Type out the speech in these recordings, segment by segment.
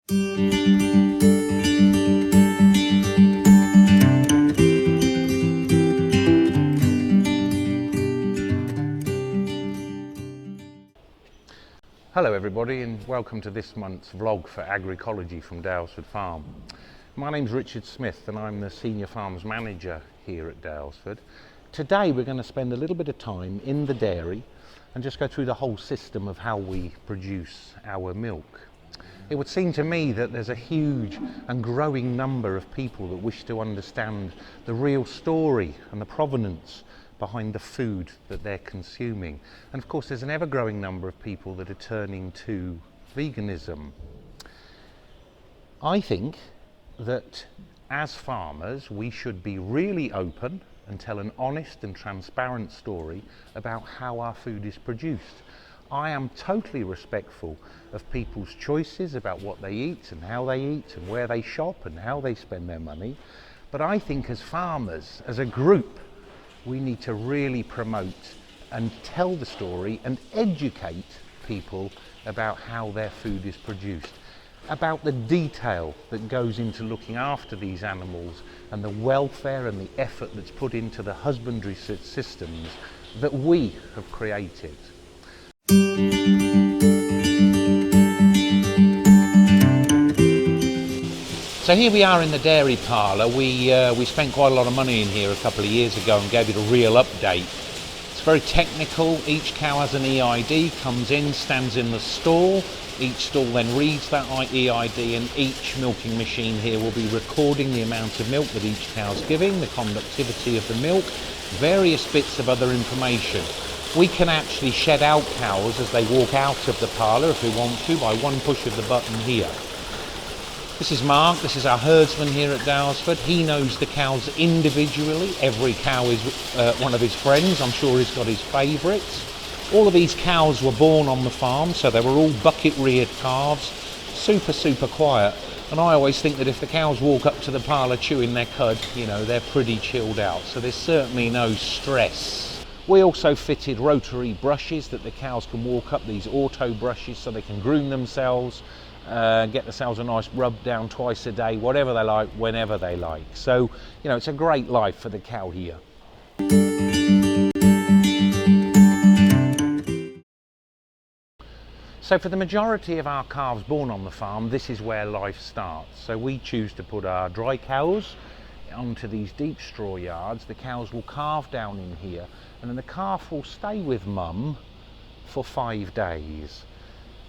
Hello everybody, and welcome to this month's vlog for Agricology from Daylesford Farm. My name's Richard Smith and I'm the Senior Farms Manager here at Daylesford. Today we're going to spend a little bit of time in the dairy and just go through the whole system of how we produce our milk. It would seem to me that there's a huge and growing number of people that wish to understand the real story and the provenance behind the food that they're consuming. And of course there's an ever-growing number of people that are turning to veganism. I think that as farmers we should be really open and tell an honest and transparent story about how our food is produced. I am totally respectful of people's choices about what they eat and how they eat and where they shop and how they spend their money. But I think as farmers, as a group, we need to really promote and tell the story and educate people about how their food is produced, about the detail that goes into looking after these animals and the welfare and the effort that's put into the husbandry systems that we have created. So here we are in the dairy parlour. We spent quite a lot of money in here a couple of years ago and gave it a real update. It's very technical. Each cow has an EID, comes in, stands in the stall. Each stall then reads that EID, and each milking machine here will be recording the amount of milk that each cow's giving, the conductivity of the milk, various bits of other information. We can actually shed out cows as they walk out of the parlour if we want to by one push of the button here. This is Mark, this is our herdsman here at Daylesford. He knows the cows individually. Every cow is one of his friends. I'm sure he's got his favourites. All of these cows were born on the farm, so they were all bucket-reared calves, super quiet. And I always think that if the cows walk up to the parlour chewing their cud, you know, they're pretty chilled out. So there's certainly no stress. We also fitted rotary brushes that the cows can walk up, these auto brushes, so they can groom themselves, get themselves a nice rub down twice a day, whatever they like, whenever they like. So, you know, it's a great life for the cow here. So for the majority of our calves born on the farm, this is where life starts. So we choose to put our dry cows onto these deep straw yards. The cows will calve down in here, and then the calf will stay with mum for 5 days.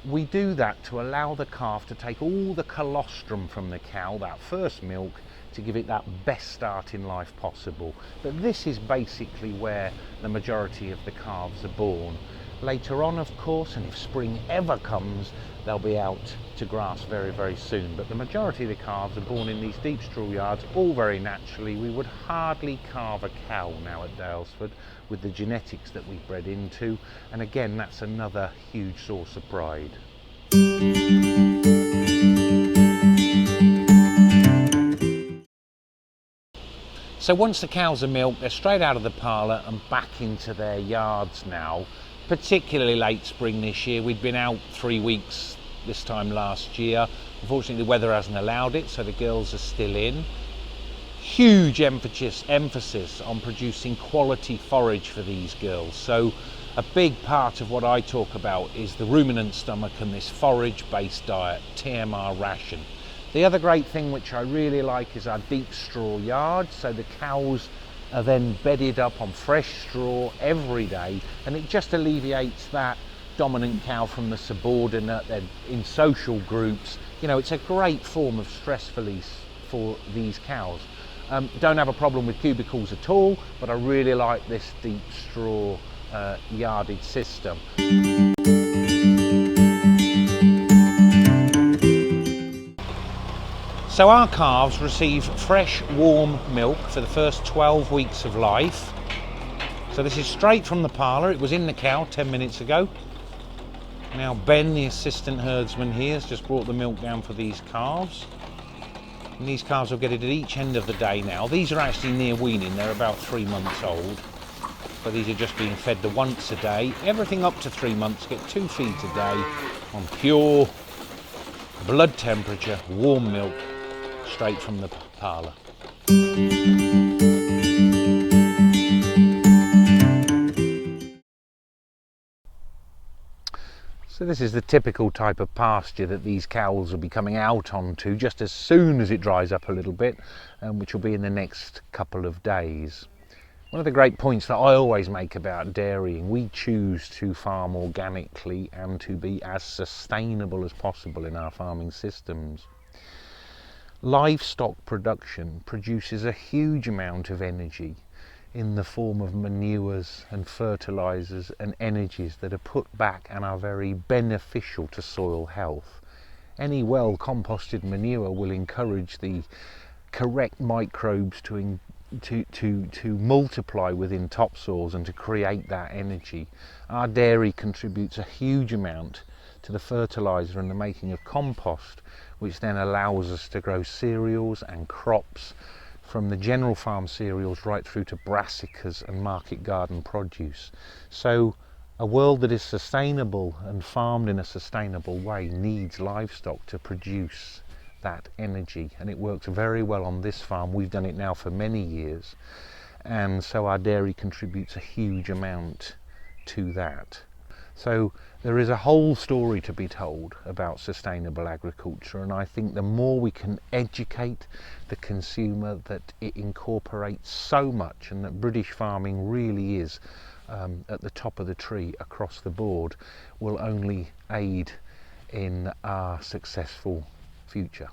We do that to allow the calf to take all the colostrum from the cow, that first milk, to give it that best start in life possible. But this is basically where the majority of the calves are born. Later on, of course, and if spring ever comes, they'll be out to grass very soon. But the majority of the calves are born in these deep straw yards, all very naturally. We would hardly carve a cow now at Daylesford with the genetics that we've bred into. And again, that's another huge source of pride. So once the cows are milked, they're straight out of the parlour and back into their yards now. Particularly late spring this year. We'd been out 3 weeks this time last year. Unfortunately the weather hasn't allowed it, so the girls are still in. Huge emphasis on producing quality forage for these girls. So a big part of what I talk about is the ruminant stomach and this forage based diet, TMR ration. The other great thing which I really like is our deep straw yard. So the cows are then bedded up on fresh straw every day, and it just alleviates that dominant cow from the subordinate. They're in social groups. You know, it's a great form of stress release for these cows. Don't have a problem with cubicles at all, but I really like this deep straw yarded system. So our calves receive fresh, warm milk for the first 12 weeks of life. So this is straight from the parlour. It was in the cow 10 minutes ago. Now Ben, the assistant herdsman here, has just brought the milk down for these calves. And these calves will get it at each end of the day now. These are actually near weaning. They're about 3 months old. So these are just being fed the once a day. Everything up to 3 months get 2 feeds a day on pure blood temperature, warm milk, straight from the parlour. So this is the typical type of pasture that these cows will be coming out onto just as soon as it dries up a little bit, which will be in the next couple of days. One of the great points that I always make about dairying, we choose to farm organically and to be as sustainable as possible in our farming systems. Livestock production produces a huge amount of energy in the form of manures and fertilizers and energies that are put back and are very beneficial to soil health. Any well composted manure will encourage the correct microbes to multiply within topsoils and to create that energy. Our dairy contributes a huge amount to the fertilizer and the making of compost, which then allows us to grow cereals and crops, from the general farm cereals right through to brassicas and market garden produce. So a world that is sustainable and farmed in a sustainable way needs livestock to produce that energy, and it works very well on this farm. We've done it now for many years, and so our dairy contributes a huge amount to that. So there is a whole story to be told about sustainable agriculture, and I think the more we can educate the consumer that it incorporates so much, and that British farming really is at the top of the tree across the board, will only aid in our successful future.